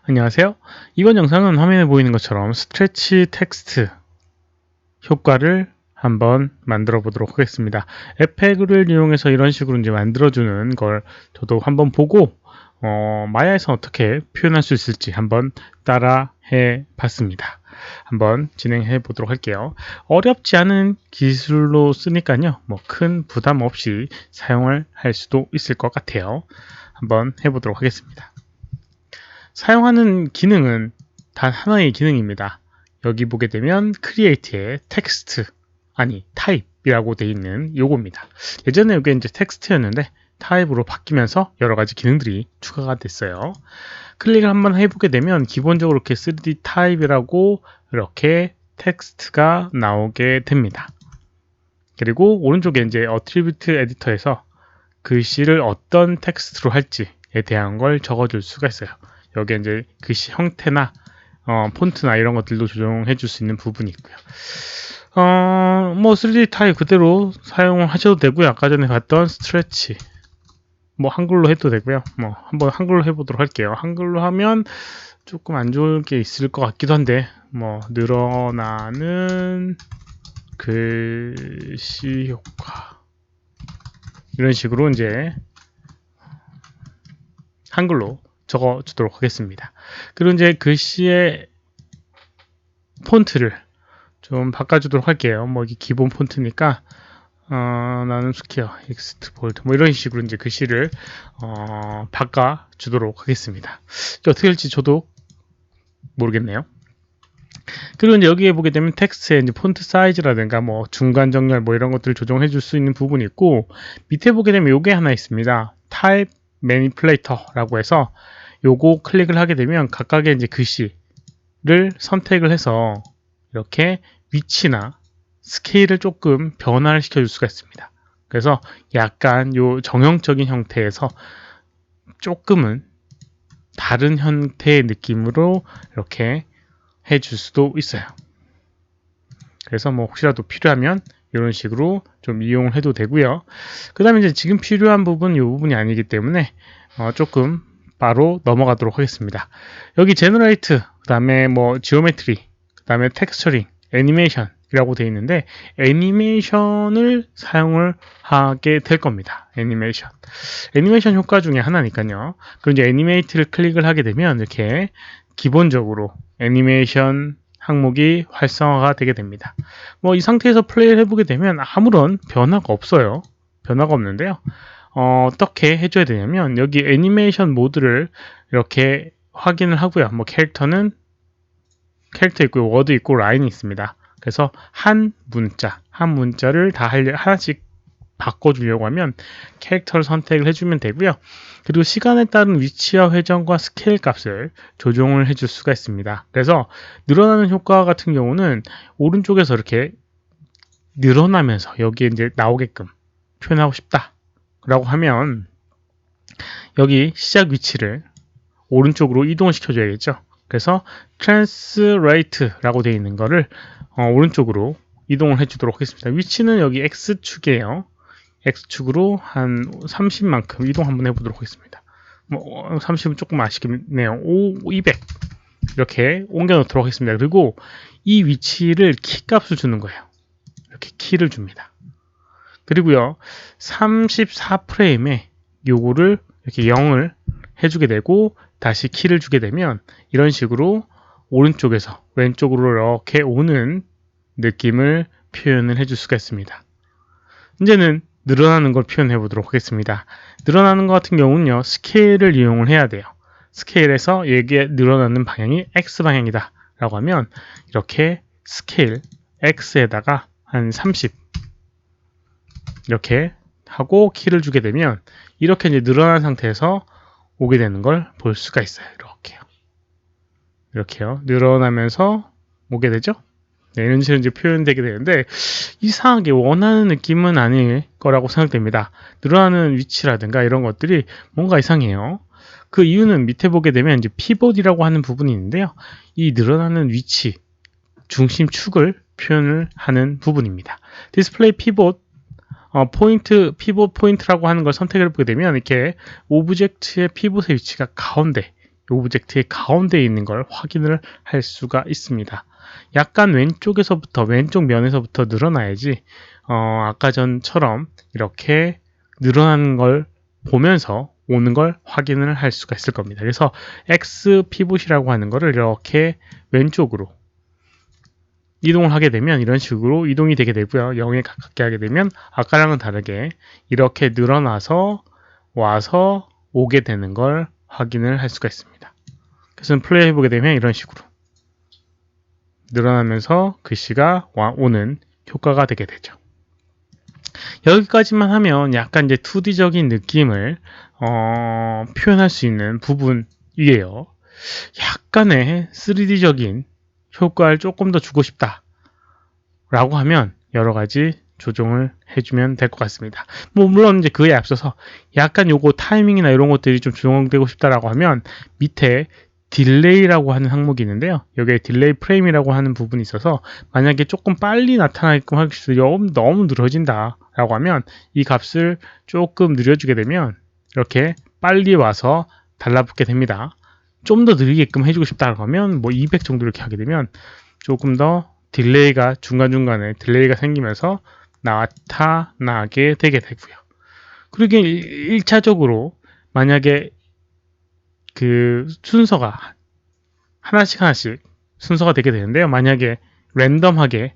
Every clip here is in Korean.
안녕하세요. 이번 영상은 화면에 보이는 것처럼 스트레치 텍스트 효과를 한번 만들어 보도록 하겠습니다. 에펙을 이용해서 이런 식으로 이제 만들어주는 걸 저도 한번 보고 마야에서 어떻게 표현할 수 있을지 한번 따라 해 봤습니다. 한번 진행해 보도록 할게요. 어렵지 않은 기술로 쓰니까요. 뭐 큰 부담 없이 사용을 할 수도 있을 것 같아요. 한번 해 보도록 하겠습니다. 사용하는 기능은 단 하나의 기능입니다. 여기 보게 되면 create의 텍스트, 아니 타입이라고 되어 있는 요겁니다. 예전에 이게 이제 텍스트였는데 타입으로 바뀌면서 여러 가지 기능들이 추가가 됐어요. 클릭을 한번 해보게 되면 기본적으로 이렇게 3D 타입이라고 이렇게 텍스트가 나오게 됩니다. 그리고 오른쪽에 이제 어트리뷰트 에디터에서 글씨를 어떤 텍스트로 할지에 대한 걸 적어줄 수가 있어요. 여기에 이제 글씨 형태나 폰트나 이런 것들도 조정해 줄 수 있는 부분이 있고요. 뭐 3D 타입 그대로 사용을 하셔도 되고요. 아까 전에 봤던 스트레치 뭐 한글로 해도 되고요. 뭐 한번 한글로 해보도록 할게요. 한글로 하면 조금 안 좋을 게 있을 것 같기도 한데 뭐 늘어나는 글씨 효과 이런 식으로 이제 한글로 적어 주도록 하겠습니다. 그리고 이제 글씨의 폰트를 좀 바꿔주도록 할게요. 뭐 이게 기본 폰트니까 나는 스퀘어, 엑스트 볼드 뭐 이런 식으로 이제 글씨를 바꿔주도록 하겠습니다. 어떻게 할지 저도 모르겠네요. 그리고 이제 여기에 보게 되면 텍스트에 이제 폰트 사이즈라든가 뭐 중간 정렬 뭐 이런 것들을 조정해 줄 수 있는 부분이 있고 밑에 보게 되면 요게 하나 있습니다. 타입 매니플레이터라고 해서 요거 클릭을 하게 되면 각각의 이제 글씨를 선택을 해서 이렇게 위치나 스케일을 조금 변화를 시켜줄 수가 있습니다. 그래서 약간 요 정형적인 형태에서 조금은 다른 형태의 느낌으로 이렇게 해줄 수도 있어요. 그래서 뭐 혹시라도 필요하면 이런 식으로 좀 이용을 해도 되고요. 그 다음에 이제 지금 필요한 부분 이 부분이 아니기 때문에 조금 바로 넘어가도록 하겠습니다. 여기 제너레이트, 그 다음에 뭐 지오메트리, 그 다음에 텍스처링, 애니메이션이라고 되어 있는데 애니메이션을 사용을 하게 될 겁니다. 애니메이션 효과 중에 하나니까요. 그리고 이제 애니메이트를 클릭을 하게 되면 이렇게 기본적으로 애니메이션 항목이 활성화가 되게 됩니다. 뭐 이 상태에서 플레이를 해보게 되면 아무런 변화가 없어요. 변화가 없는데요. 어떻게 해줘야 되냐면 여기 애니메이션 모드를 이렇게 확인을 하고요. 뭐 캐릭터 있고 워드 있고 라인이 있습니다. 그래서 한 문자를 다 하나씩 바꿔주려고 하면 캐릭터를 선택을 해주면 되고요. 그리고 시간에 따른 위치와 회전과 스케일 값을 조정을 해줄 수가 있습니다. 그래서 늘어나는 효과 같은 경우는 오른쪽에서 이렇게 늘어나면서 여기에 이제 나오게끔 표현하고 싶다 라고 하면 여기 시작 위치를 오른쪽으로 이동을 시켜줘야겠죠. 그래서 translate라고 되어 있는 거를 오른쪽으로 이동을 해주도록 하겠습니다. 위치는 여기 X축이에요. X축으로 한 30만큼 이동 한번 해보도록 하겠습니다. 뭐 30은 조금 아쉽겠네요. 200 이렇게 옮겨 놓도록 하겠습니다. 그리고 이 위치를 키 값을 주는 거예요. 이렇게 키를 줍니다. 그리고요 34프레임에 요거를 이렇게 0을 해주게 되고 다시 키를 주게 되면 이런 식으로 오른쪽에서 왼쪽으로 이렇게 오는 느낌을 표현을 해줄 수가 있습니다. 이제는 늘어나는 걸 표현해 보도록 하겠습니다. 늘어나는 것 같은 경우는요 스케일을 이용을 해야 돼요. 스케일에서 이게 늘어나는 방향이 X방향이다 라고 하면 이렇게 스케일 X에다가 한 30 이렇게 하고 키를 주게 되면 이렇게 이제 늘어난 상태에서 오게 되는 걸 볼 수가 있어요. 이렇게요. 늘어나면서 오게 되죠. 네, 이런 식으로 이제 표현되게 되는데 이상하게 원하는 느낌은 아닐 거라고 생각됩니다. 늘어나는 위치라든가 이런 것들이 뭔가 이상해요. 그 이유는 밑에 보게 되면 이제 피봇이라고 하는 부분이 있는데요. 이 늘어나는 위치, 중심축을 표현을 하는 부분입니다. 디스플레이 피봇 피봇 포인트라고 하는 걸 선택을 해보게 되면 이렇게 오브젝트의 피봇의 위치가 가운데 오브젝트의 가운데에 있는 걸 확인을 할 수가 있습니다. 약간 왼쪽에서부터, 왼쪽 면에서부터 늘어나야지 아까 전처럼 이렇게 늘어나는 걸 보면서 오는 걸 확인을 할 수가 있을 겁니다. 그래서 X 피봇이라고 하는 거를 이렇게 왼쪽으로 이동을 하게 되면 이런 식으로 이동이 되게 되고요. 0에 가깝게 하게 되면 아까랑은 다르게 이렇게 늘어나서 와서 오게 되는 걸 확인을 할 수가 있습니다. 그래서 플레이 해보게 되면 이런 식으로 늘어나면서 글씨가 오는 효과가 되게 되죠. 여기까지만 하면 약간 이제 2D적인 느낌을 표현할 수 있는 부분이에요. 약간의 3D적인 효과를 조금 더 주고 싶다 라고 하면 여러 가지 조정을 해주면 될 것 같습니다. 뭐 물론 이제 그에 앞서서 약간 요거 타이밍이나 이런 것들이 좀 조정되고 싶다라고 하면 밑에 딜레이라고 하는 항목이 있는데요. 여기에 딜레이 프레임이라고 하는 부분이 있어서 만약에 조금 빨리 나타나게끔 하기 위해서 너무 늘어진다 라고 하면 이 값을 조금 늘려주게 되면 이렇게 빨리 와서 달라붙게 됩니다. 좀 더 느리게끔 해주고 싶다고 하면 뭐 200 정도 이렇게 하게 되면 조금 더 딜레이가 중간중간에 딜레이가 생기면서 나타나게 되게 되고요. 그리고 1차적으로 만약에 그 순서가 하나씩 순서가 되게 되는데요. 만약에 랜덤하게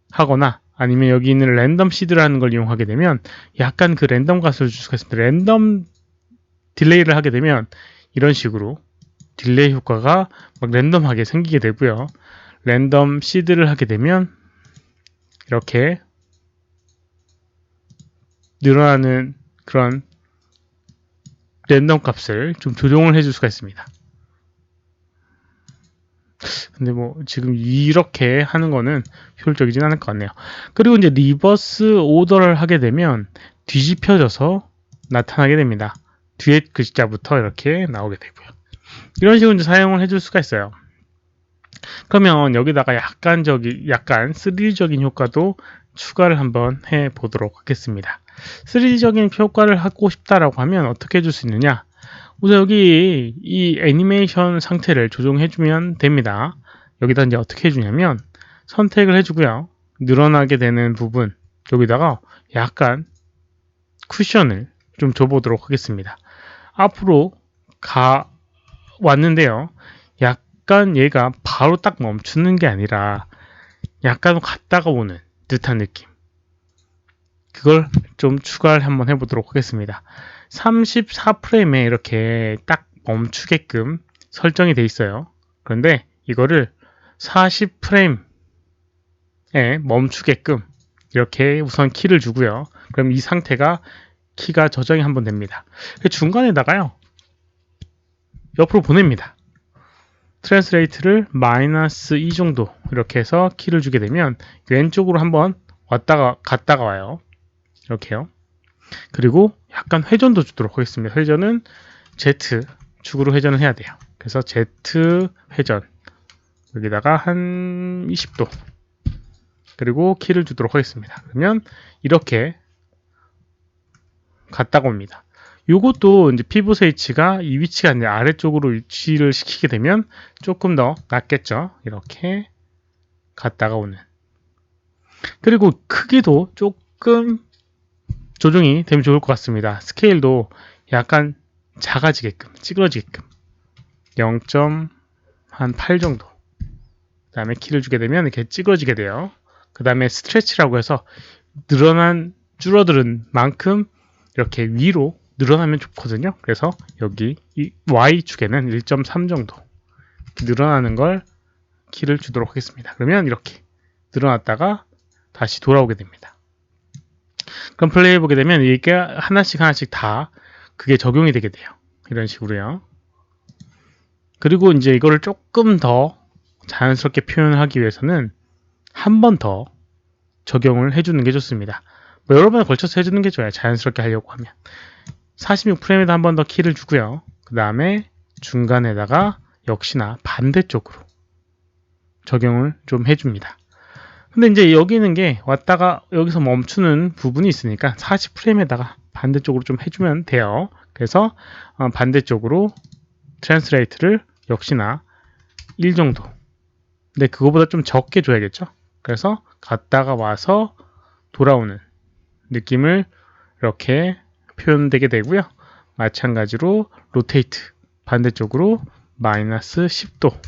하거나 아니면 여기 있는 랜덤 시드라는 걸 이용하게 되면 약간 그 랜덤 값을 줄 수가 있습니다. 랜덤 딜레이를 하게 되면 이런 식으로 딜레이 효과가 막 랜덤하게 생기게 되고요. 랜덤 시드를 하게 되면 이렇게 늘어나는 그런 랜덤 값을 좀 조정을 해줄 수가 있습니다. 근데 뭐 지금 이렇게 하는 거는 효율적이진 않을 것 같네요. 그리고 이제 리버스 오더를 하게 되면 뒤집혀져서 나타나게 됩니다. 뒤에 글자부터 이렇게 나오게 되고요. 이런 식으로 이제 사용을 해줄 수가 있어요. 그러면 여기다가 약간 3D적인 효과도 추가를 한번 해 보도록 하겠습니다. 3D적인 효과를 하고 싶다라고 하면 어떻게 해줄 수 있느냐? 우선 여기 이 애니메이션 상태를 조정해주면 됩니다. 여기다 이제 어떻게 해주냐면 선택을 해주고요. 늘어나게 되는 부분 여기다가 약간 쿠션을 좀 줘보도록 하겠습니다. 앞으로 왔는데요. 약간 얘가 바로 딱 멈추는 게 아니라 약간 갔다가 오는 듯한 느낌. 그걸 좀 추가를 한번 해보도록 하겠습니다. 34프레임에 이렇게 딱 멈추게끔 설정이 돼 있어요. 그런데 이거를 40프레임에 멈추게끔 이렇게 우선 키를 주고요. 그럼 이 상태가 키가 저장이 한번 됩니다. 중간에다가요. 옆으로 보냅니다. 트랜스레이트를 -2 정도 이렇게 해서 키를 주게 되면 왼쪽으로 한번 왔다가 갔다가 와요. 이렇게요. 그리고 약간 회전도 주도록 하겠습니다. 회전은 Z축으로 회전을 해야 돼요. 그래서 Z 회전 여기다가 한 20도 그리고 키를 주도록 하겠습니다. 그러면 이렇게 갔다가 옵니다. 요것도 이제 피봇 H가 이 위치가 이제 아래쪽으로 위치를 시키게 되면 조금 더 낫겠죠. 이렇게 갔다가 오는. 그리고 크기도 조금 조정이 되면 좋을 것 같습니다. 스케일도 약간 작아지게끔, 찌그러지게끔 0.8 정도. 그 다음에 키를 주게 되면 이렇게 찌그러지게 돼요. 그 다음에 스트레치라고 해서 줄어드는 만큼 이렇게 위로 늘어나면 좋거든요. 그래서 여기 이 Y축에는 1.3 정도 늘어나는 걸 키를 주도록 하겠습니다. 그러면 이렇게 늘어났다가 다시 돌아오게 됩니다. 그럼 플레이 해보게 되면 이게 하나씩 다 그게 적용이 되게 돼요. 이런 식으로요. 그리고 이제 이거를 조금 더 자연스럽게 표현을 하기 위해서는 한 번 더 적용을 해주는 게 좋습니다. 뭐 여러 번에 걸쳐서 해주는 게 좋아요. 자연스럽게 하려고 하면. 46프레임에도 한 번 더 키를 주고요. 그 다음에 중간에다가 역시나 반대쪽으로 적용을 좀 해줍니다. 근데 이제 여기 있는 게 왔다가 여기서 멈추는 부분이 있으니까 40프레임에다가 반대쪽으로 좀 해주면 돼요. 그래서 반대쪽으로 트랜스레이트를 역시나 1 정도. 근데 그거보다 좀 적게 줘야겠죠. 그래서 갔다가 와서 돌아오는 느낌을 이렇게 표현되게 되고요. 마찬가지로 로테이트 반대쪽으로 마이너스 10도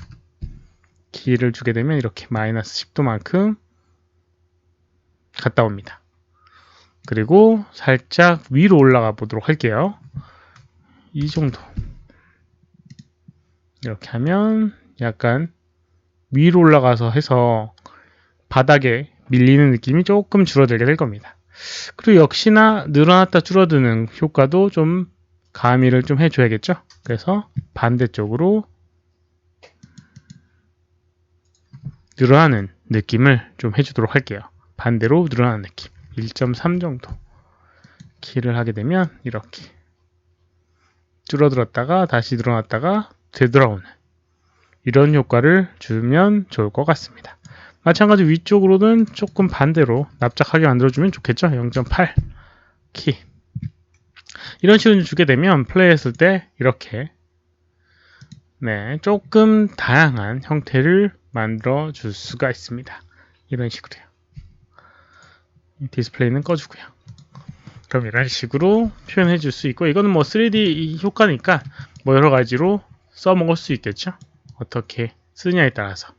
키를 주게 되면 이렇게 마이너스 10도만큼 갔다 옵니다. 그리고 살짝 위로 올라가 보도록 할게요. 이 정도. 이렇게 하면 약간 위로 올라가서 해서 바닥에 밀리는 느낌이 조금 줄어들게 될 겁니다. 그리고 역시나 늘어났다 줄어드는 효과도 좀 가미를 좀 해줘야겠죠. 그래서 반대쪽으로 늘어나는 느낌을 좀 해주도록 할게요. 반대로 늘어나는 느낌 1.3 정도 키를 하게 되면 이렇게 줄어들었다가 다시 늘어났다가 되돌아오는 이런 효과를 주면 좋을 것 같습니다. 마찬가지 위쪽으로는 조금 반대로 납작하게 만들어주면 좋겠죠. 0.8 키 이런 식으로 주게 되면 플레이했을 때 이렇게 조금 다양한 형태를 만들어 줄 수가 있습니다. 이런 식으로요. 디스플레이는 꺼주고요. 그럼 이런 식으로 표현해 줄 수 있고 이거는 뭐 3D 효과니까 뭐 여러 가지로 써먹을 수 있겠죠. 어떻게 쓰냐에 따라서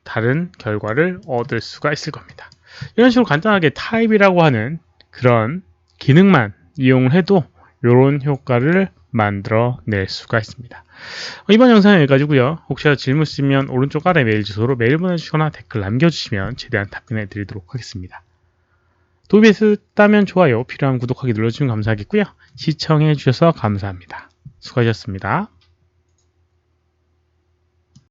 다른 결과를 얻을 수가 있을 겁니다. 이런 식으로 간단하게 타입이라고 하는 그런 기능만 이용을 해도 이런 효과를 만들어낼 수가 있습니다. 이번 영상은 여기까지고요. 혹시라도 질문 있으면 오른쪽 아래 메일 주소로 메일 보내주시거나 댓글 남겨주시면 최대한 답변해 드리도록 하겠습니다. 도움이 됐다면 좋아요, 필요하면 구독하기 눌러주시면 감사하겠고요. 시청해 주셔서 감사합니다. 수고하셨습니다.